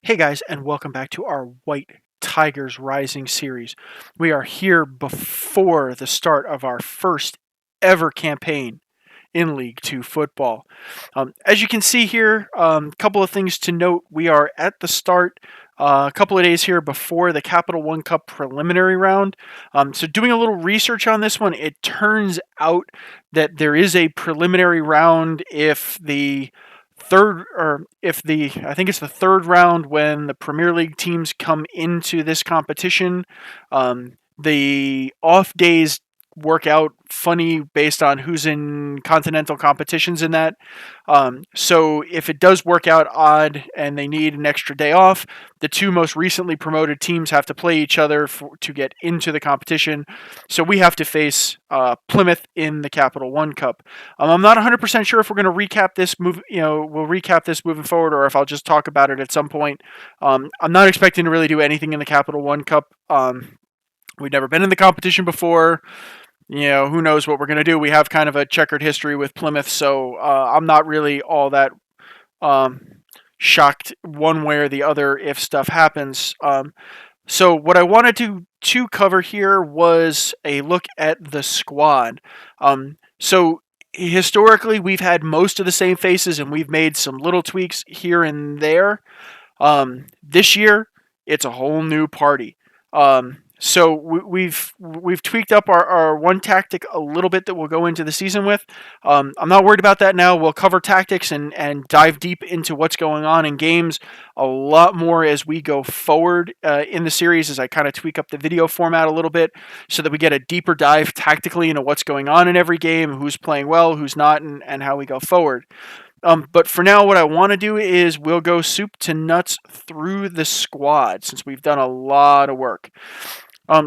Hey guys, and welcome back to our White Tigers Rising series. We are here before the start of our first ever campaign in League 2 football. As you can see here, a couple of things to note. We are at the start, a couple of days here before the Capital One Cup preliminary round. So doing a little research on this one, it turns out that there is a preliminary round if the I think it's the third round when the Premier League teams come into this competition. The off days work out funny based on who's in continental competitions in that. So if it does work out odd and they need an extra day off, the two most recently promoted teams have to play each other to get into the competition. So we have to face Plymouth in the Capital One Cup. I'm not 100% sure if we're going to recap this we'll recap this moving forward, or if I'll just talk about it at some point. I'm not expecting to really do anything in the Capital One Cup. We've never been in the competition before. Who knows what we're going to do. We have kind of a checkered history with Plymouth, so I'm not really all that shocked one way or the other if stuff happens. So what I wanted to cover here was a look at the squad. So historically, we've had most of the same faces, and we've made some little tweaks here and there. This year, it's a whole new party. So we've tweaked up our one tactic a little bit that we'll go into the season with. I'm not worried about that now. We'll cover tactics and dive deep into what's going on in games a lot more as we go forward in the series, as I kind of tweak up the video format a little bit so that we get a deeper dive tactically into what's going on in every game, who's playing well, who's not, and how we go forward. But for now, what I want to do is we'll go soup to nuts through the squad since we've done a lot of work.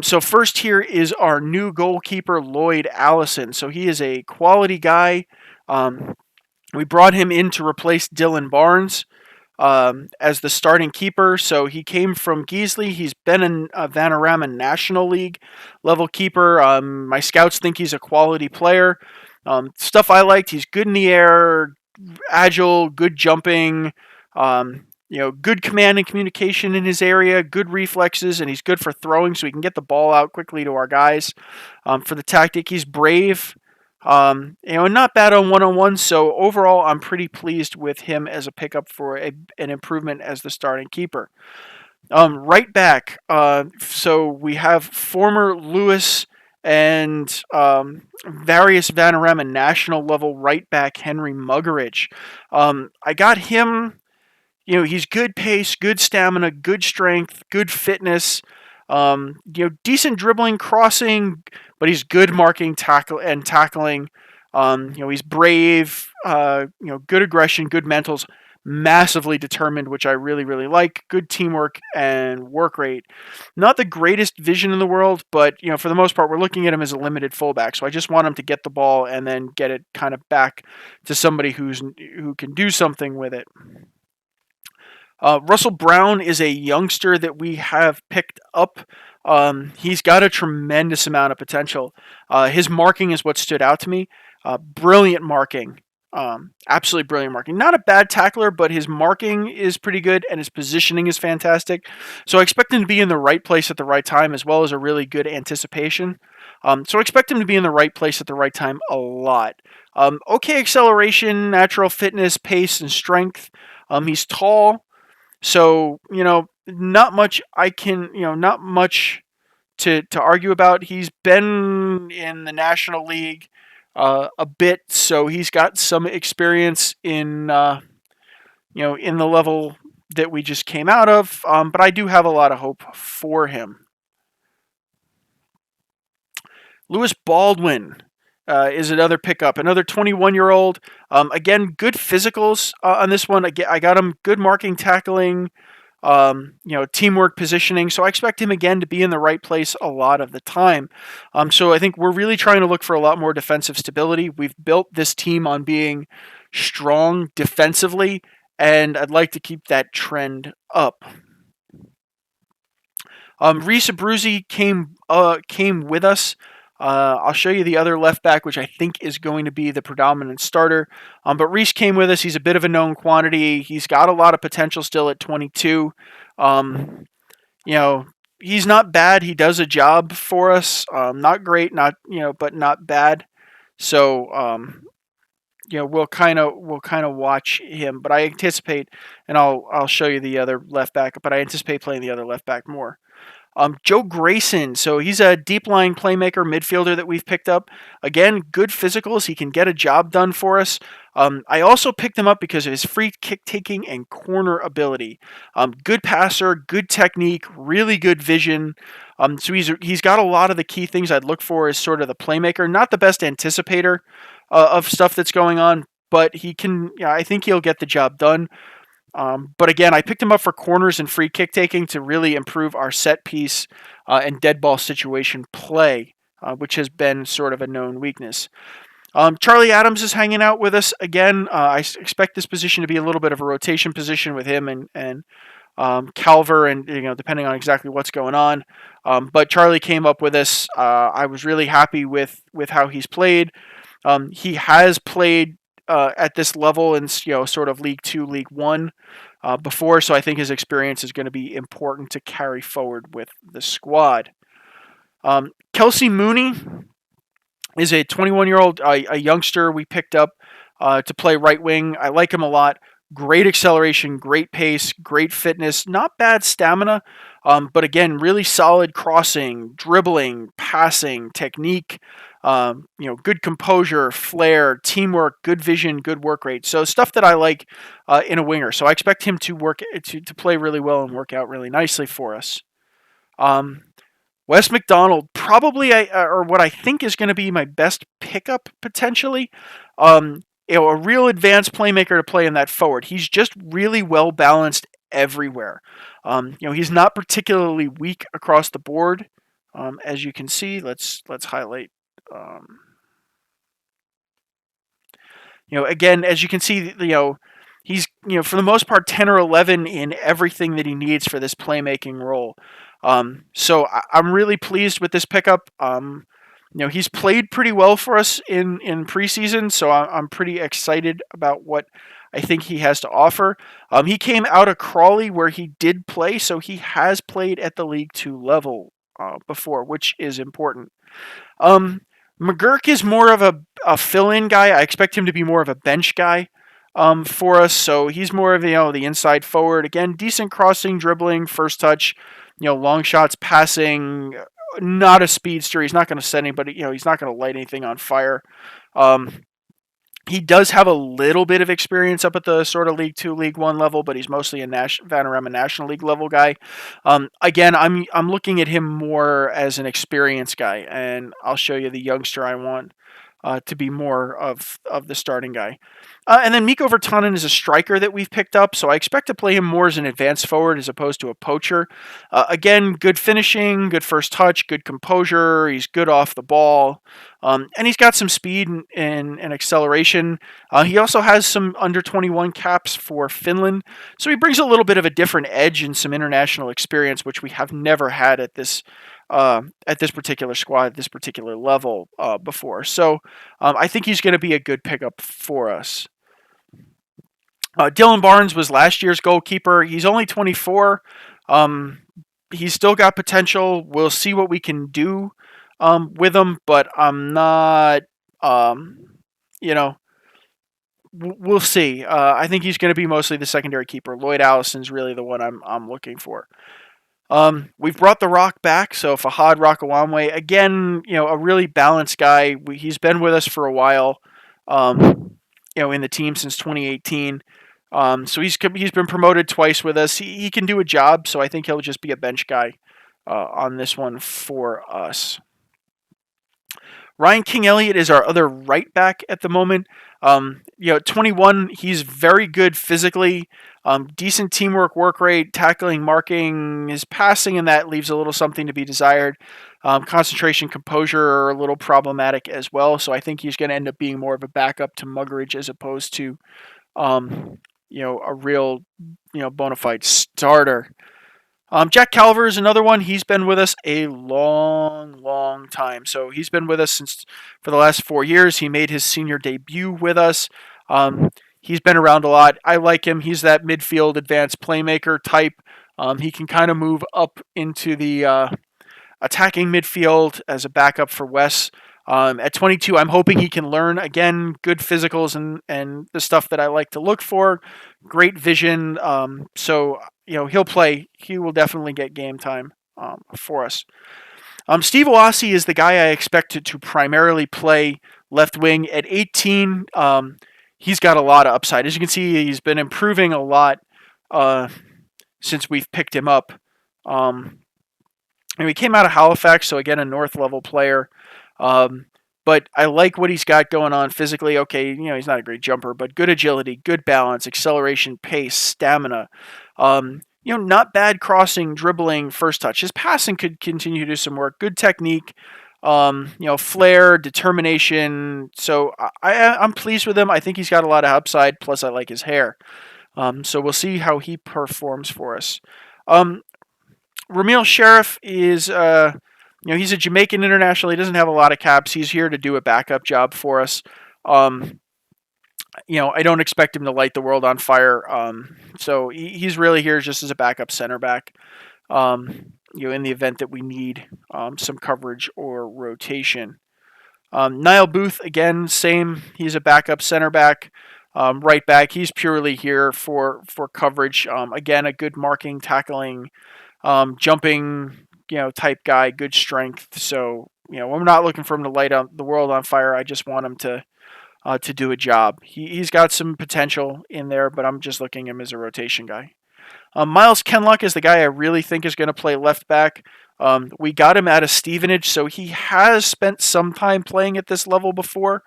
So first here is our new goalkeeper, Lloyd Allison. So he is a quality guy. We brought him in to replace Dylan Barnes as the starting keeper. So he came from Geesley. He's been in a Vanarama National League level keeper. My scouts think he's a quality player. Stuff I liked, he's good in the air, agile, good jumping, good command and communication in his area, good reflexes, and he's good for throwing, so he can get the ball out quickly to our guys. For the tactic, he's brave, and not bad on one-on-one. So overall, I'm pretty pleased with him as a pickup for an improvement as the starting keeper. Right back, so we have former Lewis and various Vanarama national level right back Henry Muggeridge. I got him. He's good pace, good stamina, good strength, good fitness. Decent dribbling, crossing, but he's good marking, tackling. He's brave. Good aggression, good mentals. Massively determined, which I really, really like. Good teamwork and work rate. Not the greatest vision in the world, but for the most part, we're looking at him as a limited fullback. So I just want him to get the ball and then get it kind of back to somebody who can do something with it. Russell Brown is a youngster that we have picked up. He's got a tremendous amount of potential. His marking is what stood out to me. Brilliant marking. Absolutely brilliant marking. Not a bad tackler, but his marking is pretty good and his positioning is fantastic. So I expect him to be in the right place at the right time, as well as a really good anticipation. So I expect him to be in the right place at the right time a lot. Okay acceleration, natural fitness, pace, and strength. He's tall. So, not much not much to argue about. He's been in the National League a bit, so he's got some experience in the level that we just came out of. But I do have a lot of hope for him. Lewis Baldwin is another pickup, another 21-year-old. Again, good physicals on this one. I got him good marking, tackling, teamwork, positioning. So I expect him again to be in the right place a lot of the time. So I think we're really trying to look for a lot more defensive stability. We've built this team on being strong defensively, and I'd like to keep that trend up. Rhys Abruzzi came with us. I'll show you the other left back, which I think is going to be the predominant starter. But Rhys came with us. He's a bit of a known quantity. He's got a lot of potential still at 22. You know, he's not bad. He does a job for us. Not great, not but not bad. So we'll kind of watch him. But I anticipate, and I'll show you the other left back. But I anticipate playing the other left back more. Joe Grayson, so he's a deep line playmaker, midfielder that we've picked up. Again, good physicals. He can get a job done for us. I also picked him up because of his free kick taking and corner ability. Good passer, good technique, really good vision. So he's got a lot of the key things I'd look for as sort of the playmaker. Not the best anticipator of stuff that's going on, but he can. Yeah, I think he'll get the job done. But again, I picked him up for corners and free kick taking to really improve our set piece and dead ball situation play, which has been sort of a known weakness. Charlie Adams is hanging out with us again. I expect this position to be a little bit of a rotation position with him and Calver, and depending on exactly what's going on. But Charlie came up with us. I was really happy with how he's played. He has played at this level in sort of League 2, League 1 before, so I think his experience is going to be important to carry forward with the squad. Kelsey Mooney is a 21-year-old, a youngster we picked up to play right wing. I like him a lot. Great acceleration, great pace, great fitness, not bad stamina, but again, really solid crossing, dribbling, passing, technique. Good composure, flair, teamwork, good vision, good work rate. So stuff that I like in a winger. So I expect him to play really well and work out really nicely for us. Wes McDonald, probably or what I think is going to be my best pickup potentially. A real advanced playmaker to play in that forward. He's just really well balanced everywhere. He's not particularly weak across the board. As you can see, let's highlight. Again, as you can see, he's for the most part 10 or 11 in everything that he needs for this playmaking role. So I'm really pleased with this pickup. He's played pretty well for us in preseason, so I'm pretty excited about what I think he has to offer. He came out of Crawley where he did play, so he has played at the League 2 level before, which is important. McGuirk is more of a fill-in guy. I expect him to be more of a bench guy for us. So he's more of the inside forward. Again, decent crossing, dribbling, first touch, long shots, passing. Not a speedster. He's not going to set anybody. He's not going to light anything on fire. He does have a little bit of experience up at the sort of League 2, League 1 level, but he's mostly a Vanarama National League level guy. Again, I'm looking at him more as an experienced guy, and I'll show you the youngster I want to be more of the starting guy. And then Miko Virtanen is a striker that we've picked up, so I expect to play him more as an advanced forward as opposed to a poacher. Again, good finishing, good first touch, good composure. He's good off the ball, and he's got some speed and acceleration. He also has some under 21 caps for Finland, so he brings a little bit of a different edge and some international experience, which we have never had at this particular squad, this particular level before. So I think he's going to be a good pickup for us. Dylan Barnes was last year's goalkeeper. He's only 24. He's still got potential. We'll see what we can do with him, but I'm not, we'll see. I think he's going to be mostly the secondary keeper. Lloyd Allison's really the one I'm looking for. We've brought the Rock back, so Fahad Rockawamwe, again, a really balanced guy. He's been with us for a while, in the team since 2018. So he's been promoted twice with us. He can do a job, so I think he'll just be a bench guy on this one for us. Ryan King Elliott is our other right back at the moment. 21, he's very good physically, decent teamwork, work rate, tackling, marking. His passing and that leaves a little something to be desired. Concentration, composure are a little problematic as well. So I think he's going to end up being more of a backup to Muggeridge as opposed to, a real, bona fide starter. Jack Calver is another one. He's been with us a long time. So he's been with us since for the last 4 years. He made his senior debut with us. He's been around a lot. I like him. He's that midfield advanced playmaker type. He can kind of move up into the attacking midfield as a backup for Wes. At 22, I'm hoping he can learn, again, good physicals and the stuff that I like to look for. Great vision. So, he'll play. He will definitely get game time for us. Steve Rossi is the guy I expected to primarily play left wing. At 18, he's got a lot of upside. As you can see, he's been improving a lot since we've picked him up. And he came out of Halifax, so again, a North level player. But I like what he's got going on physically. Okay, he's not a great jumper, but good agility, good balance, acceleration, pace, stamina. Not bad crossing, dribbling, first touch. His passing could continue to do some work. Good technique, flair, determination. So I'm pleased with him. I think he's got a lot of upside. Plus, I like his hair. So we'll see how he performs for us. Ramiel Sheriff is, he's a Jamaican international. He doesn't have a lot of caps. He's here to do a backup job for us. I don't expect him to light the world on fire. So he's really here just as a backup center back. In the event that we need some coverage or rotation. Niall Booth, again, same. He's a backup center back. Right back. He's purely here for coverage. Again, a good marking, tackling, jumping, type guy, good strength. So, we're not looking for him to light the world on fire. I just want him to do a job. He's got some potential in there, but I'm just looking at him as a rotation guy. Miles Kenlock is the guy I really think is going to play left back. We got him out of Stevenage, so he has spent some time playing at this level before.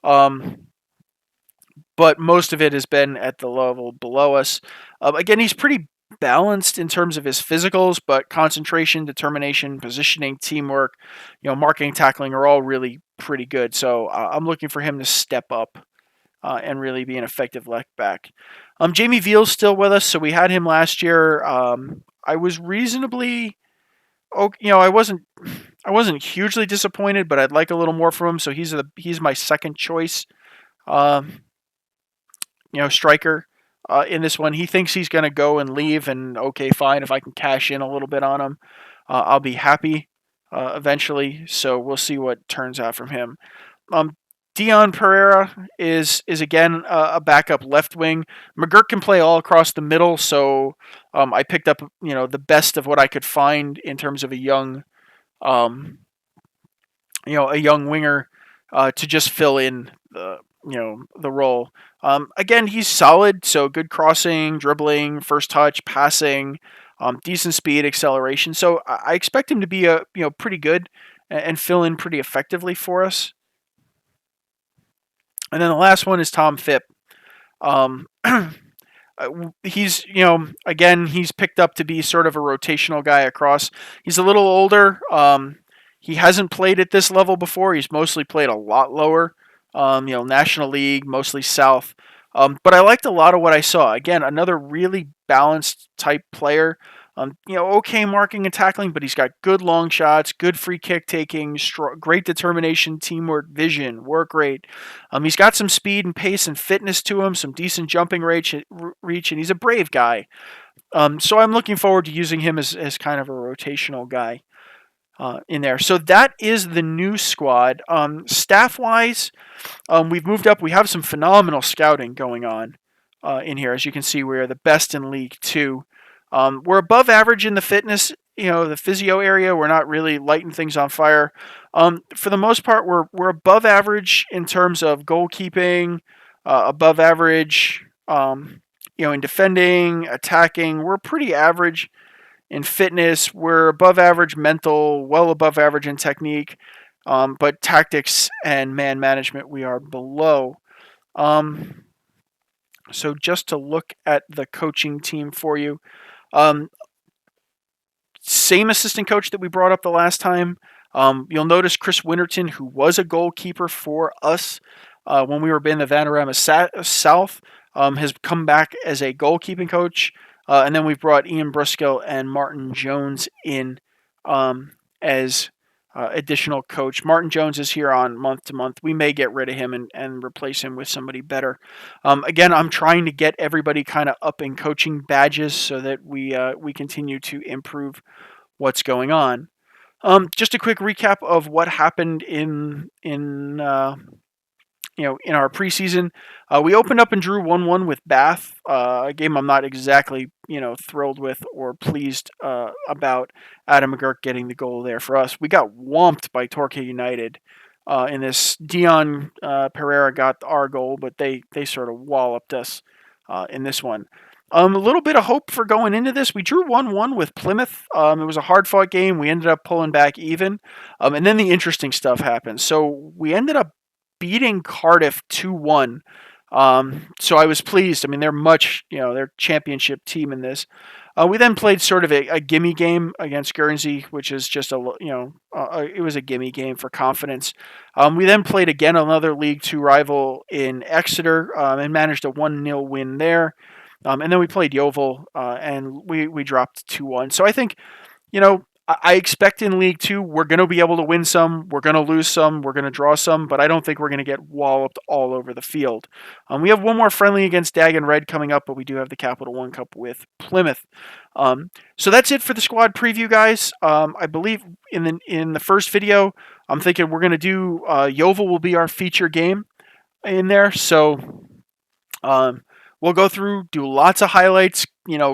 But most of it has been at the level below us. Again, he's pretty balanced in terms of his physicals, but concentration, determination, positioning, teamwork, marking, tackling are all really pretty good. So I'm looking for him to step up and really be an effective left back. Jamie Veal's still with us, so we had him last year. I was reasonably, I wasn't hugely disappointed, but I'd like a little more from him. So he's my second choice, striker. In this one, he thinks he's going to go and leave, and okay, fine. If I can cash in a little bit on him, I'll be happy eventually. So we'll see what turns out from him. Deon Pereira is again a backup left wing. McGuirk can play all across the middle, so I picked up the best of what I could find in terms of a young winger to just fill in the role. Again, he's solid, so good crossing, dribbling, first touch, passing, decent speed, acceleration. So I expect him to be pretty good and fill in pretty effectively for us. And then the last one is Tom Fitt. He's again, he's picked up to be sort of a rotational guy across. He's a little older. He hasn't played at this level before. He's mostly played a lot lower. National League, mostly South. But I liked a lot of what I saw. Again, another really balanced type player. Okay marking and tackling, but he's got good long shots, good free kick taking, great determination, teamwork, vision, work rate. He's got some speed and pace and fitness to him, some decent jumping reach, and he's a brave guy. So I'm looking forward to using him as kind of a rotational guy in there. So that is the new squad. Staff-wise, we've moved up. We have some phenomenal scouting going on in here. As you can see, we are the best in League 2. We're above average in the fitness, the physio area. We're not really lighting things on fire. For the most part, we're above average in terms of goalkeeping, above average, in defending, attacking. We're pretty average in fitness. We're above average mental, well above average in technique, but tactics and man management, we are below. So just to look at the coaching team for you. Same assistant coach that we brought up the last time. You'll notice Chris Winterton, who was a goalkeeper for us when we were in the Vanarama South, has come back as a goalkeeping coach. And then we've brought Ian Brusco and Martin Jones in as additional coach. Martin Jones is here on month to month. We may get rid of him and replace him with somebody better. Again, I'm trying to get everybody kind of up in coaching badges so that we continue to improve what's going on. Just a quick recap of what happened in our preseason. We opened up and drew 1-1 with Bath, a game I'm not exactly thrilled with or pleased about. Adam McGuirk getting the goal there for us. We got whomped by Torquay United in this. Deon Pereira got our goal, but they sort of walloped us in this one. A little bit of hope for going into this. We drew 1-1 with Plymouth. It was a hard-fought game. We ended up pulling back even. And then the interesting stuff happened. So we ended up beating Cardiff 2-1. So I was pleased. I mean, they're championship team in this. We then played sort of a gimme game against Guernsey, which is just it was a gimme game for confidence. We then played again another League Two rival in Exeter and managed a 1-0 win there. And then we played Yeovil and we dropped 2-1. So I think, I expect in League Two we're going to be able to win some, we're going to lose some, we're going to draw some, but I don't think we're going to get walloped all over the field. We have one more friendly against Dagon Red coming up, but we do have the Capital One Cup with Plymouth. So that's it for the squad preview, guys. I believe in the first video, I'm thinking we're going to do Yeovil will be our feature game in there. So we'll go through, do lots of highlights,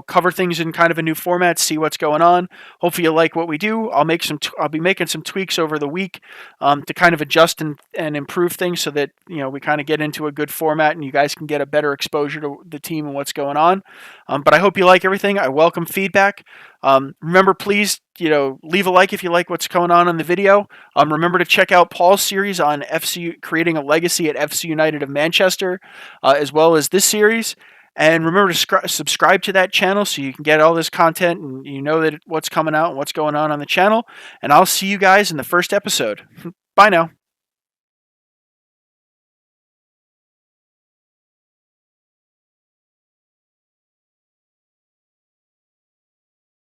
cover things in kind of a new format, see what's going on. Hopefully you like what we do. I'll be making some tweaks over the week to kind of adjust and improve things so that, we kind of get into a good format and you guys can get a better exposure to the team and what's going on. But I hope you like everything. I welcome feedback. Remember, please, leave a like if you like what's going on in the video. Remember to check out Paul's series on creating a legacy at FC United of Manchester, as well as this series. And remember to subscribe to that channel so you can get all this content and that what's coming out and what's going on the channel. And I'll see you guys in the first episode. Bye now.